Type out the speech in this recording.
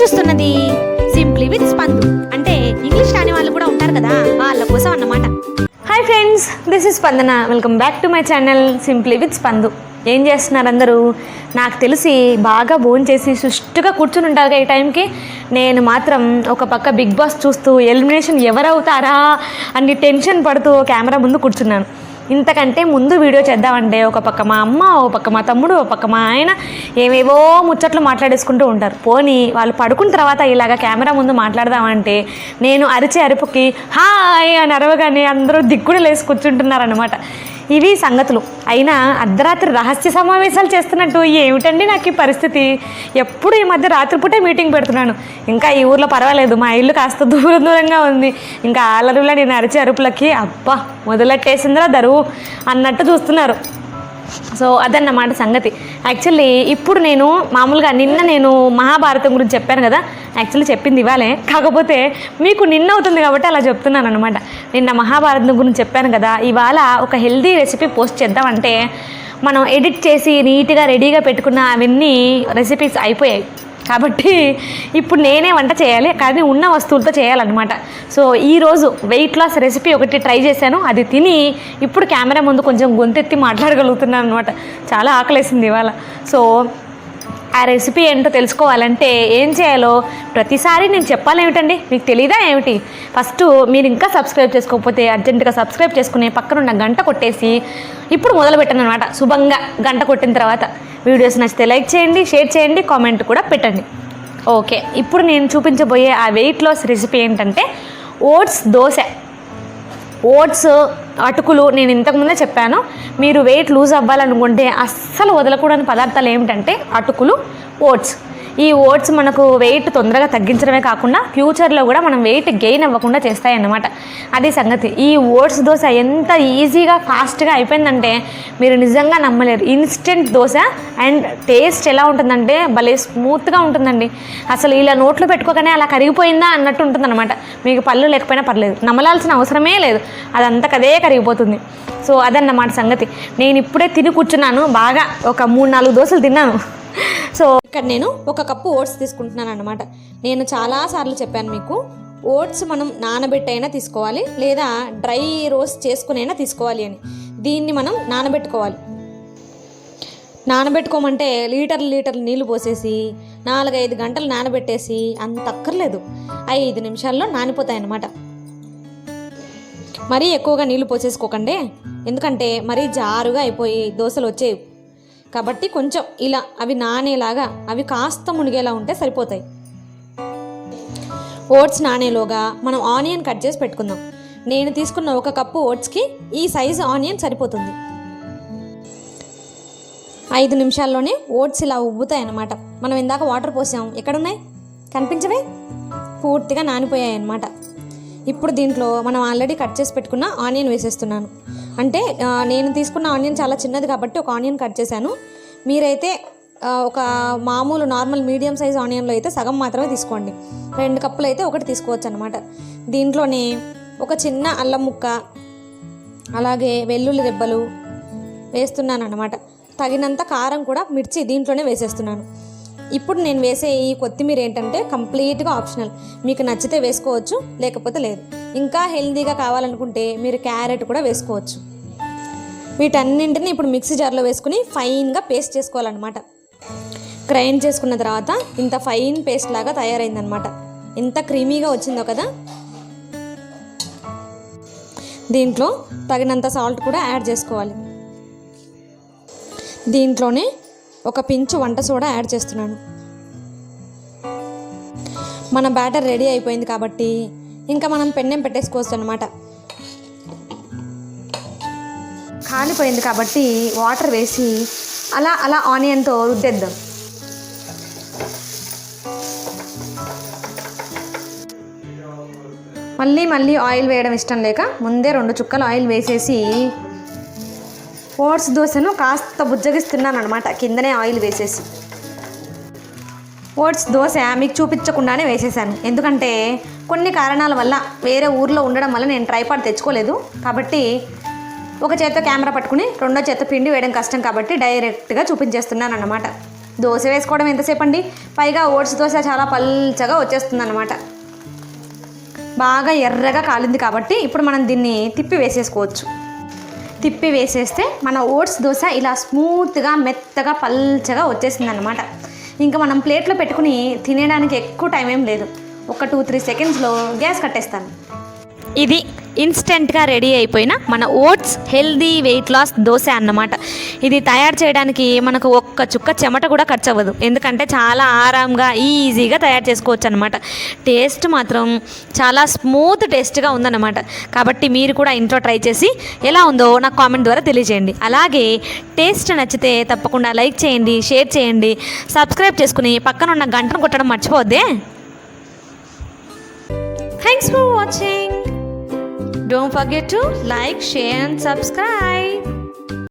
చూస్తున్నది simply with Spandu. అంటే English రాని వాళ్ళు కూడా ఉంటారు కదా, వాళ్ళ కోసం అన్నమాట. హాయ్ ఫ్రెండ్స్, దిస్ ఇస్ స్పందన. Welcome back to my channel simply with Spandu. ఏం చేస్తున్నారు అందరూ? నాకు తెలిసి బాగా భోంచేసి సుష్టుగా కూర్చుని ఉంటారుగా ఈ టైంకి. నేను మాత్రం ఒక పక్క బిగ్ బాస్ చూస్తూ ఎలిమినేషన్ ఎవరవుతారా అని టెన్షన్ పడుతూ కెమెరా ముందు కూర్చున్నాను. ఇంతకంటే ముందు వీడియో చేద్దామంటే ఒక పక్క మా అమ్మ, ఒక పక్క మా తమ్ముడు, ఒక పక్క మా ఆయన ఏవేవో ముచ్చట్లు మాట్లాడేసుకుంటూ ఉంటారు. పోనీ వాళ్ళు పడుకున్న తర్వాత ఇలాగ కెమెరా ముందు మాట్లాడదామంటే నేను అరిచే అరుపుకి హాయ్ అని అరవగానే అందరూ దిక్కుడు లేసి కూర్చుంటున్నారనమాట. ఇవి సంగతులు. అయినా అర్ధరాత్రి రహస్య సమావేశాలు చేస్తున్నట్టు ఏమిటండి నాకు ఈ పరిస్థితి? ఎప్పుడు ఈ మధ్య రాత్రిపూటే మీటింగ్ పెడుతున్నాను. ఇంకా ఈ ఊర్లో పర్వాలేదు, మా ఇల్లు కాస్త దూరంగా ఉంది. ఇంకా ఆలరులో నేను అరిచే అరుపులకి అబ్బా మొదలెట్టేసిందిరా దరువు అన్నట్టు చూస్తున్నారు. సో అదన్నమాట సంగతి. యాక్చువల్లీ ఇప్పుడు నేను మామూలుగా నిన్న నేను మహాభారతం గురించి చెప్పాను కదా, యాక్చువల్లీ చెప్పింది ఇవాళే, కాకపోతే మీకు నిన్న అవుతుంది కాబట్టి అలా చెప్తున్నాను అనమాట. నిన్న మహాభారతం గురించి చెప్పాను కదా, ఇవాళ ఒక హెల్దీ రెసిపీ పోస్ట్ చేద్దామంటే మనం ఎడిట్ చేసి నీట్గా రెడీగా పెట్టుకున్న అవన్నీ రెసిపీస్ అయిపోయాయి. కాబట్టి ఇప్పుడు నేనే వంట చేయాలి, కానీ ఉన్న వస్తువులతో చేయాలన్నమాట. సో ఈరోజు వెయిట్ లాస్ రెసిపీ ఒకటి ట్రై చేశాను. అది తిని ఇప్పుడు కెమెరా ముందు కొంచెం గొంతెత్తి మాట్లాడగలుగుతున్నాను అనమాట. చాలా ఆకలేసింది ఇవాళ. సో ఆ రెసిపీ ఏంటో తెలుసుకోవాలంటే ఏం చేయాలో ప్రతిసారి నేను చెప్పాలేమిటండి, మీకు తెలీదా ఏమిటి? ఫస్ట్ మీరు ఇంకా సబ్స్క్రైబ్ చేసుకోకపోతే అర్జెంటుగా సబ్స్క్రైబ్ చేసుకుని పక్కనున్న గంట కొట్టేసి ఇప్పుడు మొదలు పెట్టాను అనమాట. శుభంగా గంట కొట్టిన తర్వాత వీడియోస్ నచ్చితే లైక్ చేయండి, షేర్ చేయండి, కామెంట్ కూడా పెట్టండి. ఓకే, ఇప్పుడు నేను చూపించబోయే ఆ వెయిట్ లాస్ రెసిపీ ఏంటంటే ఓట్స్ దోశ. ఓట్స్ అటుకులు నేను ఇంతకుముందే చెప్పాను. మీరు వెయిట్ లూజ్ అవ్వాలనుకుంటే అస్సలు వదలకూడని పదార్థాలు ఏమిటంటే అటుకులు, ఓట్స్. ఈ ఓట్స్ మనకు వెయిట్ తొందరగా తగ్గించడమే కాకుండా ఫ్యూచర్లో కూడా మనం వెయిట్ గెయిన్ అవ్వకుండా చేస్తాయన్నమాట. అది సంగతి. ఈ ఓట్స్ దోశ ఎంత ఈజీగా ఫాస్ట్గా అయిపోయిందంటే మీరు నిజంగా నమ్మలేరు. ఇన్స్టెంట్ దోశ అండ్ టేస్ట్ ఎలా ఉంటుందంటే భలే స్మూత్గా ఉంటుందండి. అసలు ఇలా నోట్లో పెట్టుకోగానే అలా కరిగిపోయిందా అన్నట్టు ఉంటుందన్నమాట. మీకు పళ్ళు లేకపోయినా పర్లేదు, నమ్మలాల్సిన అవసరమే లేదు, అదంతా కదే కరిగిపోతుంది. సో అదన్నమాట సంగతి. నేను ఇప్పుడే తిని కూర్చున్నాను, బాగా ఒక 3-4 దోశలు తిన్నాను. సో ఇక్కడ నేను 1 కప్పు ఓట్స్ తీసుకుంటున్నాను అనమాట. నేను చాలాసార్లు చెప్పాను మీకు, ఓట్స్ మనం నానబెట్టైనా తీసుకోవాలి లేదా డ్రై రోస్ట్ చేసుకునైనా తీసుకోవాలి అని. దీన్ని మనం నానబెట్టుకోవాలి. నానబెట్టుకోమంటే లీటర్లు నీళ్లు పోసేసి 4-5 గంటలు నానబెట్టేసి అంత అక్కర్లేదు, 5 నిమిషాల్లో నానిపోతాయి అన్నమాట. మరీ ఎక్కువగా నీళ్లు పోసేసుకోకండి, ఎందుకంటే మరీ జారుగా అయిపోయి దోశలు వచ్చేవి. కాబట్టి కొంచెం ఇలా అవి నానేలాగా, అవి కాస్త మునిగేలా ఉంటే సరిపోతాయి. ఓట్స్ నానేలోగా మనం ఆనియన్ కట్ చేసి పెట్టుకుందాం. నేను తీసుకున్న 1 కప్పు ఓట్స్కి ఈ సైజు ఆనియన్ సరిపోతుంది. 5 నిమిషాల్లోనే ఓట్స్ ఇలా ఉబ్బుతాయి అన్నమాట. మనం ఇందాక వాటర్ పోసాం, ఎక్కడున్నాయి కనిపించవే, పూర్తిగా నానిపోయాయి అన్నమాట. ఇప్పుడు దీంట్లో మనం ఆల్రెడీ కట్ చేసి పెట్టుకున్న ఆనియన్ వేసేస్తున్నాను. అంటే నేను తీసుకున్న ఆనియన్ చాలా చిన్నది కాబట్టి 1 ఆనియన్ కట్ చేశాను. మీరైతే ఒక మామూలు నార్మల్ మీడియం సైజ్ ఆనియన్లో అయితే సగం మాత్రమే తీసుకోండి. 2 కప్పులు అయితే 1 తీసుకోవచ్చు అనమాట. దీంట్లోనే ఒక చిన్న అల్లం ముక్క, అలాగే వెల్లుల్లి రెబ్బలు వేస్తున్నాను అనమాట. తగినంత కారం కూడా, మిర్చి దీంట్లోనే వేసేస్తున్నాను. ఇప్పుడు నేను వేసే ఈ కొత్తిమీర ఏంటంటే కంప్లీట్గా ఆప్షనల్. మీకు నచ్చితే వేసుకోవచ్చు, లేకపోతే లేదు. ఇంకా హెల్తీగా కావాలనుకుంటే మీరు క్యారెట్ కూడా వేసుకోవచ్చు. వీటన్నింటినీ ఇప్పుడు మిక్సీ జార్లో వేసుకుని ఫైన్గా పేస్ట్ చేసుకోవాలన్నమాట. గ్రైండ్ చేసుకున్న తర్వాత ఇంత ఫైన్ పేస్ట్ లాగా తయారైందనమాట. ఎంత క్రీమీగా వచ్చిందో కదా. దీంట్లో తగినంత సాల్ట్ కూడా యాడ్ చేసుకోవాలి. దీంట్లోనే 1 పించు వంట సోడా యాడ్ చేస్తున్నాను. మన బ్యాటర్ రెడీ అయిపోయింది కాబట్టి ఇంకా మనం పెన్నెం పెట్టేసుకోవచ్చు అనమాట. కాలిపోయింది కాబట్టి వాటర్ వేసి అలా ఆనియన్తో రుద్దేద్దాం. మళ్ళీ ఆయిల్ వేయడం ఇష్టం లేక ముందే 2 చుక్కలు ఆయిల్ వేసేసి ఓట్స్ దోశను కాస్త బుజ్జగిస్తున్నాను అనమాట, కిందనే ఆయిల్ వేసేసి. ఓట్స్ దోశ మీకు చూపించకుండానే వేసేసాను, ఎందుకంటే కొన్ని కారణాల వల్ల వేరే ఊర్లో ఉండడం వల్ల నేను ట్రైపాడ్ తెచ్చుకోలేదు. కాబట్టి ఒక చేత్తో కెమెరా పట్టుకుని 2వ చేత్తో పిండి వేయడం కష్టం కాబట్టి డైరెక్ట్గా చూపించేస్తున్నాను అన్నమాట. దోశ వేసుకోవడం ఎంతసేపు అండి, పైగా ఓట్స్ దోశ చాలా పల్చగా వచ్చేస్తుంది అనమాట. బాగా ఎర్రగా కాలింది కాబట్టి ఇప్పుడు మనం దీన్ని తిప్పి వేసేసుకోవచ్చు. తిప్పి వేసేస్తే మన ఓట్స్ దోశ ఇలా స్మూత్గా మెత్తగా పల్చగా వచ్చేసింది అనమాట. ఇంకా మనం ప్లేట్లో పెట్టుకుని తినేయడానికి ఎక్కువ టైం ఏం లేదు, ఒక 2-3 సెకండ్స్లో గ్యాస్ కట్టేస్తాను. ఇది ఇన్స్టెంట్గా రెడీ అయిపోయిన మన oats healthy weight loss dosa అన్నమాట. ఇది తయారు చేయడానికి మనకు ఒక్క చుక్క చెమట కూడా ఖర్చు అవ్వదు, ఎందుకంటే చాలా ఆరాంగా ఈజీగా తయారు చేసుకోవచ్చు అనమాట. టేస్ట్ మాత్రం చాలా స్మూత్ టేస్ట్గా ఉందన్నమాట. కాబట్టి మీరు కూడా ఇంట్లో ట్రై చేసి ఎలా ఉందో నాకు కామెంట్ ద్వారా తెలియజేయండి. అలాగే టేస్ట్ నచ్చితే తప్పకుండా లైక్ చేయండి, షేర్ చేయండి, సబ్స్క్రైబ్ చేసుకుని పక్కన ఉన్న గంటను కొట్టడం మర్చిపోవద్దే. Thanks for watching. Don't forget to like, share and subscribe.